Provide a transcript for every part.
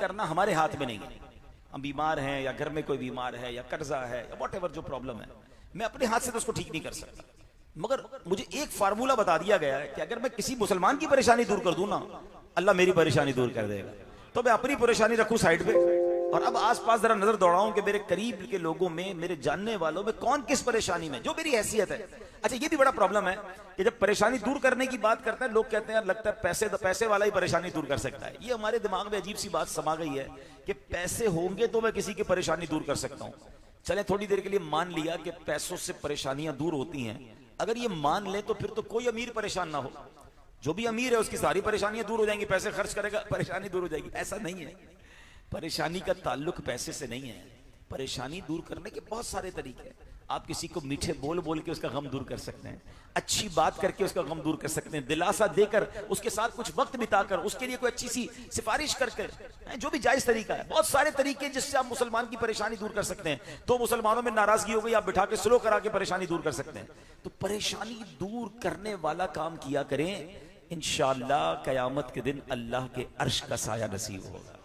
करना हमारे हाथ में नहीं है। हम बीमार हैं या घर में कोई बीमार है या कर्जा है या व्हाटएवर जो प्रॉब्लम है, मैं अपने हाथ से तो उसको ठीक नहीं कर सकता। मगर मुझे एक फार्मूला बता दिया गया है कि अगर मैं किसी मुसलमान की परेशानी दूर कर दूं ना, अल्लाह मेरी परेशानी दूर कर देगा। तो मैं अपनी परेशानी रखूं साइड पे और अब आसपास जरा नजर दौड़ाऊं कि मेरे करीब के लोगों में, मेरे जानने वालों में कौन किस परेशानी में, जो मेरी हैसियत है। अच्छा, ये भी बड़ा प्रॉब्लम है कि जब परेशानी दूर करने की बात करते हैं लोग कहते हैं यार लगता है पैसे वाला ही परेशानी दूर कर सकता है। ये हमारे दिमाग में अजीब सी बात समा गई है कि पैसे होंगे तो मैं किसी की परेशानी दूर कर सकता हूं। चले थोड़ी देर के लिए मान लिया कि पैसों से परेशानियां दूर होती हैं। अगर ये मान ले तो फिर तो कोई अमीर परेशान ना हो। जो भी अमीर है उसकी सारी परेशानियां दूर हो जाएंगी, पैसे खर्च करेगा परेशानी दूर हो जाएगी। ऐसा नहीं है, परेशानी का ताल्लुक पैसे से नहीं है। परेशानी दूर करने के बहुत सारे तरीके हैं। आप किसी को मीठे बोल बोल के उसका गम दूर कर सकते हैं, अच्छी बात करके उसका गम दूर कर सकते हैं, दिलासा देकर उसके साथ कुछ वक्त बिताकर उसके लिए कोई अच्छी सी सिफारिश करके, जो भी जायज तरीका है। बहुत सारे तरीके जिससे आप मुसलमान की परेशानी दूर कर सकते हैं। तो मुसलमानों में नाराजगी हो गई, आप बिठा के स्लो करा के परेशानी दूर कर सकते हैं। तो परेशानी दूर करने वाला काम किया करें, इंशाअल्लाह कयामत के दिन अल्लाह के अर्श का साया नसीब होगा।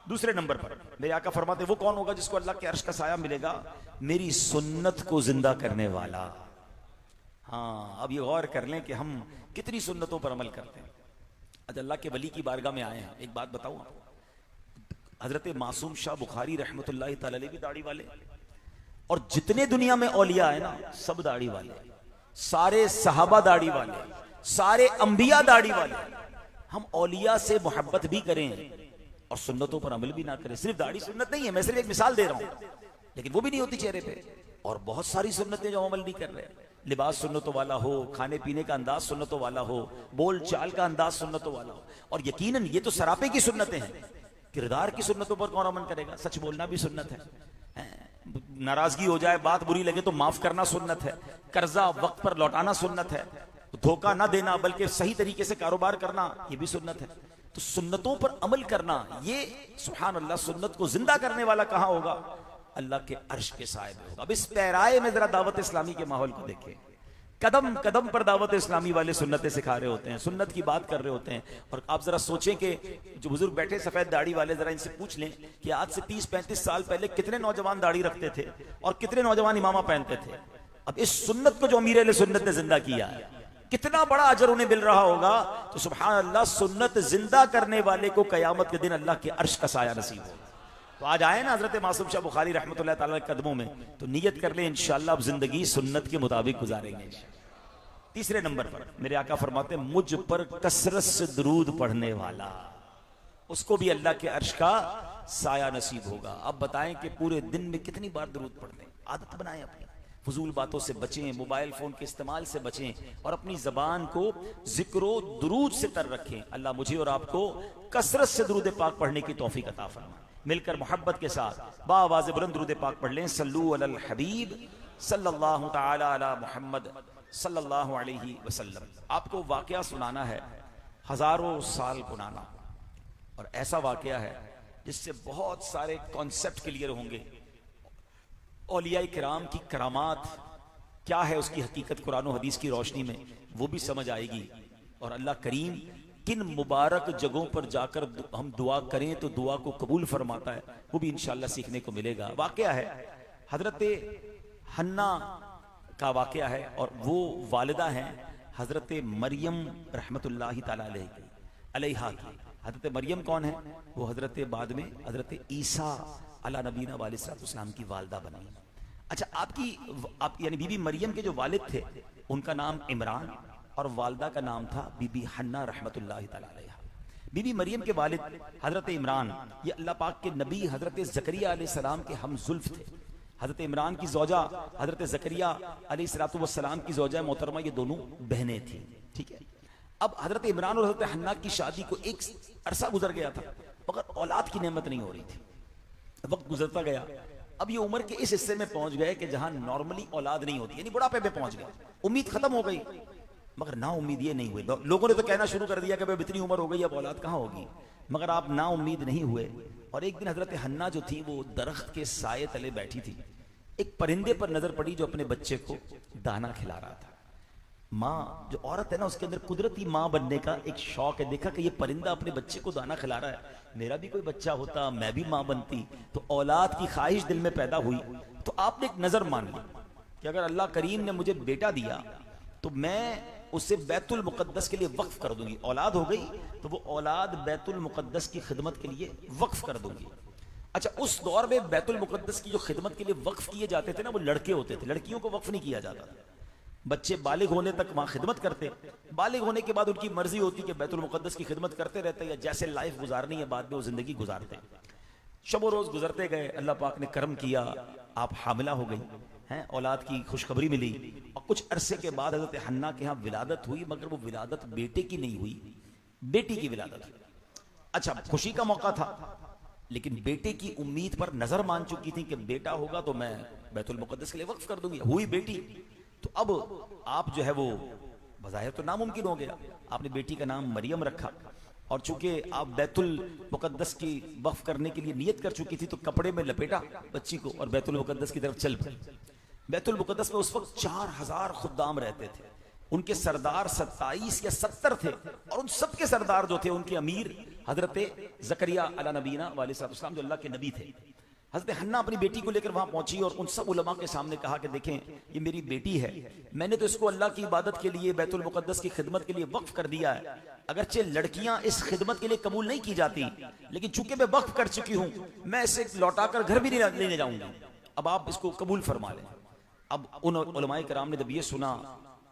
दूसरे नंबर पर मेरे आका फरमाते वो कौन होगा जिसको अल्लाह के अर्श का साया मिलेगा? मेरी सुन्नत को जिंदा करने वाला। हाँ, अब ये गौर कर लें कि हम कितनी सुन्नतों पर अमल करते हैं। आज अल्लाह के वली की बारगाह में आए हैं, एक बात बताऊं आपको, हजरत मासूम शाह बुखारी रहमतुल्लाह तआला अलैह भी दाढ़ी वाले, और जितने दुनिया में औलिया है ना सब दाढ़ी वाले, सारे सहाबा दाढ़ी वाले, सारे अंबिया दाढ़ी वाले। हम औलिया से मोहब्बत भी करें और सुन्नतों पर अमल भी ना करें। सिर्फ दाढ़ी सुन्नत नहीं है, मैं सिर्फ एक मिसाल दे रहा हूं, लेकिन वो भी नहीं होती चेहरे पे। और बहुत सारी सुन्नतें जो अमल नहीं कर रहे। लिबास सुन्नतों वाला हो, खाने पीने का अंदाज सुन्नतों वाला हो, बोल चाल का अंदाज सुन्नतों वाला हो। और यकीनन ये तो सरापे की सुन्नतें हैं। किरदार की सुन्नतों पर कौन अमल करेगा? सच बोलना भी सुन्नत है, नाराजगी हो जाए, बात बुरी लगे तो माफ करना सुन्नत है, कर्जा वक्त पर लौटाना सुन्नत है, धोखा ना देना बल्कि सही तरीके से कारोबार करना ये भी सुन्नत है। तो सुन्नतों पर अमल करना, ये सुभान अल्लाह, सुन्नत को जिंदा करने वाला कहां होगा? अल्लाह के अर्श के साए में होगा। अब इस पैराए में जरा दावत इस्लामी के माहौल को देखें। कदम कदम पर दावत इस्लामी वाले सुन्नतें सिखा रहे होते हैं, सुन्नत की बात कर रहे होते हैं। और आप जरा सोचें कि जो बुजुर्ग बैठे सफेद दाढ़ी वाले, जरा इनसे पूछ लें कि आज से 30-35 साल पहले कितने नौजवान दाढ़ी रखते थे और कितने नौजवान इमामा पहनते थे। अब इस सुन्नत को जो अमीर अहले सुन्नत ने जिंदा किया है, कितना बड़ा अजर उन्हें मिल रहा होगा। तो सुभान अल्लाह, सुन्नत जिंदा करने वाले को कयामत के दिन अल्लाह के अर्श का साया नसीब होगा। तो आज आए ना हजरत मासूम शाह बुखारी रहमतुल्लाह तआला के कदमों में, तो नियत कर ले इंशाअल्लाह अब जिंदगी सुन्नत के मुताबिक गुजारेंगे। तीसरे नंबर पर मेरे आका फरमाते हैं मुझ पर कसरत से दरूद पढ़ने वाला, उसको भी अल्लाह के अर्श का साया नसीब होगा। अब बताएं कि पूरे दिन में कितनी बार दरूद पढ़ते हैं? आदत बनाएं अपनी, फजूल बातों से बचें, मोबाइल फोन के इस्तेमाल से बचें और अपनी जबान को जिक्रो दुरूद से तर रखें। अल्लाह मुझे और आपको कसरत से दुरूद पाक पढ़ने की तौफीक अता फरमाए। मिलकर मोहब्बत के साथ बावाज़ बुलंद दुरूद पाक पढ़ लें। सल्लू अलल हबीब सल्लल्लाहु तआला अला मुहम्मद सल्लल्लाहु अलैहि वसल्लम। आपको वाकया सुनाना है, हजारों साल पुराना, और ऐसा वाकया है जिससे बहुत सारे कॉन्सेप्ट क्लियर होंगे। औलिया किराम की करामात क्या है, उसकी हकीकत कुरान और हदीस की रोशनी में वो भी समझ आएगी। और अल्लाह करीम किन मुबारक जगहों पर जाकर हम दुआ करें तो दुआ को कबूल फरमाता है, वो भी इंशाअल्लाह सीखने को मिलेगा। वाकया है हजरत हन्ना का वाकया है, और वो वालिदा हैं हजरत मरियम रहमतुल्लाहि तआला अलैहा की। हजरत मरियम कौन है? वो हजरत बाद में हजरत ईसा अला नबीना वालिस्सलाम की वालदा बनी। अच्छा, आप यानी बीबी मरियम के जो वालिद थे उनका नाम इमरान और वालदा का नाम था बीबी हन्ना रहमतुल्लाहि तआला अलैहा। बीबी मरियम के वालिद हजरत इमरान, ये अल्लाह पाक के नबी हजरत ज़करिया अलैहिस्सलाम के हम जुल्फ थे। हजरत इमरान की जोजा हजरत ज़करिया अलैहिस्सलाम की जोजा मोहतरमा, ये दोनों बहनें थी। ठीक है, अब हजरत इमरान और हजरत हन्ना की शादी को एक अरसा गुजर गया था, मगर औलाद की नेमत नहीं हो रही थी। वक्त गुजरता गया, अब ये उम्र के इस हिस्से में पहुंच गए कि जहां नॉर्मली औलाद नहीं होती, यानी बुढ़ापे में पहुंच गए, उम्मीद खत्म हो गई। मगर ना उम्मीद ये नहीं हुई, लोगों ने तो कहना शुरू कर दिया कि भाई इतनी उम्र हो गई अब औलाद कहां होगी। मगर आप ना उम्मीद नहीं हुए, और एक दिन हजरत हन्ना जो थी वो दरख्त के साये तले बैठी थी। एक परिंदे पर नजर पड़ी जो अपने बच्चे को दाना खिला रहा था। माँ जो औरत है ना, उसके अंदर कुदरती माँ बनने का एक शौक है। देखा कि ये परिंदा अपने बच्चे को दाना खिला रहा है, मेरा भी कोई बच्चा होता, मैं भी माँ बनती। तो औलाद की ख्वाहिश दिल में पैदा हुई। तो आपने एक नजर मान ली कि अगर अल्लाह करीम ने मुझे बेटा दिया तो मैं उसे बैतुल मुकद्दस के लिए वक्फ कर दूंगी। औलाद हो गई तो वो औलाद बैतुल मुकद्दस की खिदमत के लिए वक्फ कर दूंगी। अच्छा, उस दौर में बैतुल मुकद्दस की जो खिदमत के लिए वक्फ किए जाते थे ना, वो लड़के होते थे, लड़कियों को वक्फ नहीं किया जाता था। बच्चे बालिग होने तक वहां खिदमत करते, बालिग होने के बाद उनकी मर्जी होती कि बैतुल मुकद्दस की खिदमत करते रहते या जैसे लाइफ गुजारनी है बाद में वो जिंदगी गुजारते। शबो रोज गुजरते गए, अल्लाह पाक ने करम किया, आप हामिला हो गई हैं, औलाद की खुशखबरी मिली। और कुछ अरसे के बाद हजरत हन्ना के यहाँ विलादत हुई, मगर वो विलादत बेटे की नहीं हुई, बेटी की विलादत हुई। अच्छा, खुशी का मौका था, लेकिन बेटे की उम्मीद पर नजर मान चुकी थी कि बेटा होगा तो मैं बैतुल मुकद्दस के लिए वक्फ कर दूंगी। हुई बेटी, तो अब आप जो है वो बज़ाहिर तो नामुमकिन हो गया, आपने बेटी का नाम मरियम रखा। और चूंकि आप बैतुल मुकद्दस की वक्फ करने के लिए नियत कर चुकी थी, तो कपड़े में लपेटा बच्ची को और बैतुल मुकद्दस की तरफ चल पड़ी। बैतुल मुकद्दस में उस वक्त 4000 खुद्दाम रहते थे, उनके सरदार 27 या 70 थे, और उन सब के सरदार जो थे उनके अमीर हजरत ज़करिया अला नबीना वालेकुम जो अल्लाह के नबी थे। हजरत हन्ना अपनी बेटी को लेकर वहां पहुंची और उन सब उलमा के सामने कहा कि देखें, ये मेरी बेटी है, मैंने तो इसको अल्लाह की इबादत के लिए बैतुल मुकद्दस की खिदमत के लिए वक्फ कर दिया है। अगरचे लड़कियां इस खिदमत के लिए कबूल नहीं की जाती, लेकिन चूंकि मैं वक्फ कर चुकी हूं, मैं इसे लौटाकर घर भी नहीं लेने जाऊंगा, अब आप इसको कबूल फरमा लें। अब उन उलमाए कराम ने जब ये सुना,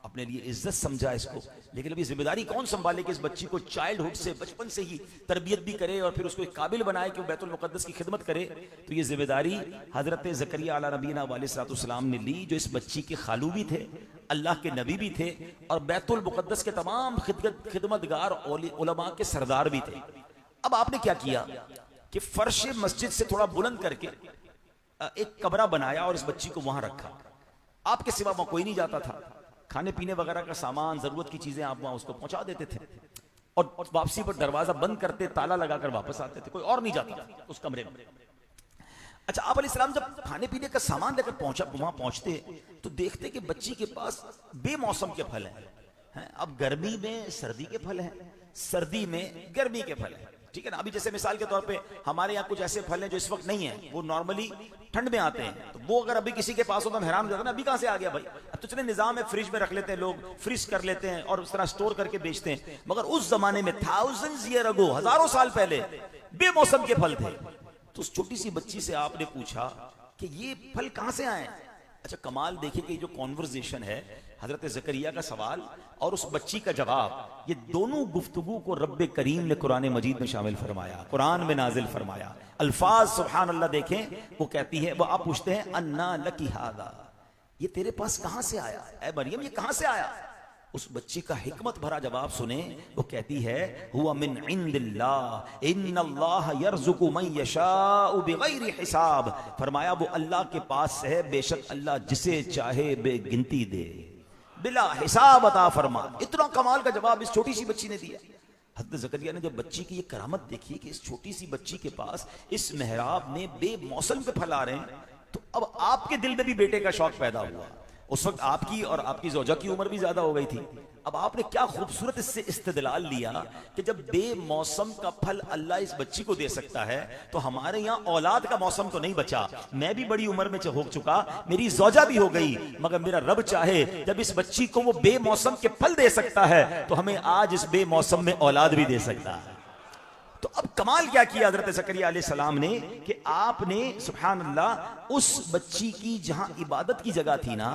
अपने लिए इज्जत समझा इसको, लेकिन अभी जिम्मेदारी कौन संभाले कि इस बच्ची को चाइल्डहुड से, बचपन से ही तरबियत भी करे और फिर उसको एक काबिल बनाए कि वो बैतुल मुकद्दस की खिदमत करे। तो ये जिम्मेदारी हजरत ज़करिया अला नबीना वालेकुम ने ली, जो इस बच्ची के खालू भी थे, अल्लाह के नबी भी थे, और बैतुल मुकद्दस के तमाम खिदमतगार उलमा के सरदार भी थे। अब आपने क्या किया कि फर्श मस्जिद से थोड़ा बुलंद करके एक कमरा बनाया और इस बच्ची को वहां रखा। आपके सिवा वहां कोई नहीं जाता था, खाने पीने वगैरह का सामान, जरूरत की चीजें आप वहां उसको पहुंचा देते थे, और वापसी पर दरवाजा बंद करते, ताला लगाकर वापस आते थे, कोई और नहीं जाता उस कमरे में। अच्छा, आप अलैहिस्सलाम जब खाने पीने का सामान लेकर वहां पहुंचते तो देखते कि बच्ची के पास बेमौसम के फल हैं। अब गर्मी में सर्दी के फल हैं, सर्दी में गर्मी के फल हैं, ठीक है ना। अभी जैसे मिसाल के तौर पे हमारे यहाँ कुछ ऐसे फल हैं जो इस वक्त नहीं है, वो नॉर्मली ठंड में आते हैं, तो वो अगर अभी किसी के पास हो तो हम हैरान हो जाते हैं, अभी कहां से आ गया भाई। अब तो चले निजाम है, फ्रिज में रख लेते हैं लोग, फ्रीज कर लेते हैं और उस तरह स्टोर करके बेचते हैं। मगर उस जमाने में थाउजेंड्स ईयर अगो, हजारों साल पहले बेमौसम के फल थे। तो उस छोटी सी बच्ची से आपने पूछा कि ये फल कहां से आए। अच्छा, कमाल देखिए कि जो कॉन्वर्सेशन है, हजरत ज़करिया का सवाल और उस बच्ची का जवाब, ये दोनों गुफ्तगू को रब्बे करीम ने कुरान मजीद में शामिल फरमाया, कुरान में नाजिल फरमाया। अल्फाज सुभान अल्लाह देखें, वो कहती है, वो आप पूछते हैं अन्ना लकी हादा, ये तेरे पास कहां से आया ऐ मरियम, ये कहां से आया। उस बच्ची का हिकमत भरा जवाब सुने, वो कहती है हुआ मिन इंदिल्लाह इन्नल्लाह यर्ज़ुकु मन यशाउ बिगैरि हिसाब। फरमाया वो अल्लाह के पास है, बेशक अल्लाह जिसे चाहे बेगिनती दे, बिला हिसाब अता फरमा। इतना कमाल का जवाब इस छोटी सी बच्ची ने दिया। हज़रत ज़करिया ने जब बच्ची की ये करामत देखी कि इस छोटी सी बच्ची के पास इस मेहराब में बेमौसम के फल आ रहे हैं, तो अब आपके दिल में भी बेटे का शौक पैदा हुआ। उस वक्त आपकी और आपकी ज़ौजा की उम्र भी ज्यादा हो गई थी। अब आपने क्या खूबसूरत इससे इस्तेदलाल लिया कि जब बेमौसम का फल अल्लाह इस बच्ची को दे सकता है, तो हमारे यहाँ औलाद का मौसम तो नहीं बचा। मैं भी बड़ी उम्र में हो चुका, मेरी ज़ौजा भी हो गई, मगर मेरा रब चाहे जब इस बच्ची को वो बेमौसम के फल दे सकता है, तो हमें आज इस बेमौसम में औलाद भी दे सकता है। तो अब कमाल क्या किया हजरत ज़करिया अलैहिस्सलाम ने कि आपने सुभान अल्लाह उस बच्ची की जहां इबादत की जगह थी ना,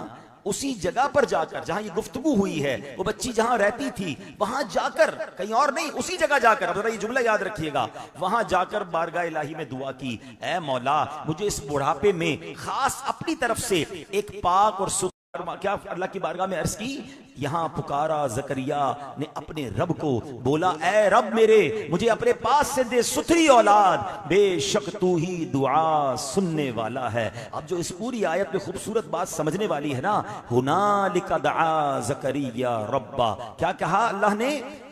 उसी जगह पर जाकर जहां ये गुफ्तगू हुई है, वो बच्ची जहां रहती थी वहां जाकर, कहीं और नहीं, उसी जगह जाकर, अब जरा ये जुमला याद रखिएगा, वहां जाकर बारगाह इलाही में दुआ की, ऐ मौला मुझे इस बुढ़ापे में खास अपनी तरफ से एक पाक और क्या अल्लाह की बारगाह में अर्ज की। यहां पुकारा ज़करिया ने अपने रब को, बोला ऐ रब मेरे, मुझे अपने पास से दे सुथरी औलाद, बेशक तू ही दुआ सुनने वाला है। अब जो इस पूरी आयत में खूबसूरत बात समझने वाली है ना, हुनालिका दआ ज़करिया रब्बा, क्या कहा अल्लाह ने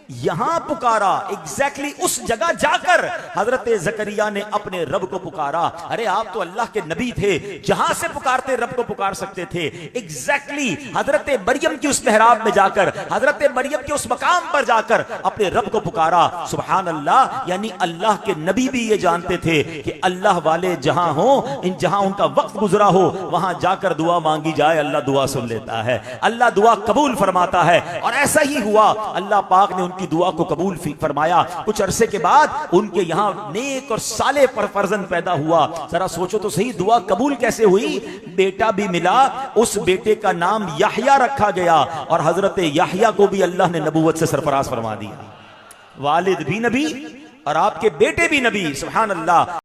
यहां पुकारा, एग्जैक्टली उस जगह जाकर हजरत जकरिया ने अपने रब को पुकारा। अरे आप तो अल्लाह के नबी थे, जहां से पुकारते रब को पुकार सकते थे। एग्जैक्टली हजरत मरियम की उस मेहराब में जाकर, हजरत मरियम के उस मकाम पर जाकर अपने रब को पुकारा। सुभान अल्लाह, यानी अल्लाह के नबी भी ये जानते थे कि अल्लाह वाले जहां हो, जहां उनका वक्त गुजरा हो, वहां जाकर दुआ मांगी जाए, अल्लाह दुआ सुन लेता है, अल्लाह दुआ कबूल फरमाता है। और ऐसा ही हुआ, अल्लाह पाक ने की दुआ को कबूल फरमाया। कुछ अरसे के बाद उनके यहां नेक और साले पर फर्जंद पैदा हुआ। जरा सोचो तो सही, दुआ कबूल कैसे हुई? बेटा भी मिला, उस बेटे का नाम याह्या रखा गया, और हजरत याह्या को भी अल्लाह ने नबूवत से सरफराज फरमा दिया। वालिद भी नबी और आपके बेटे भी नबी। सुभान अल्लाह।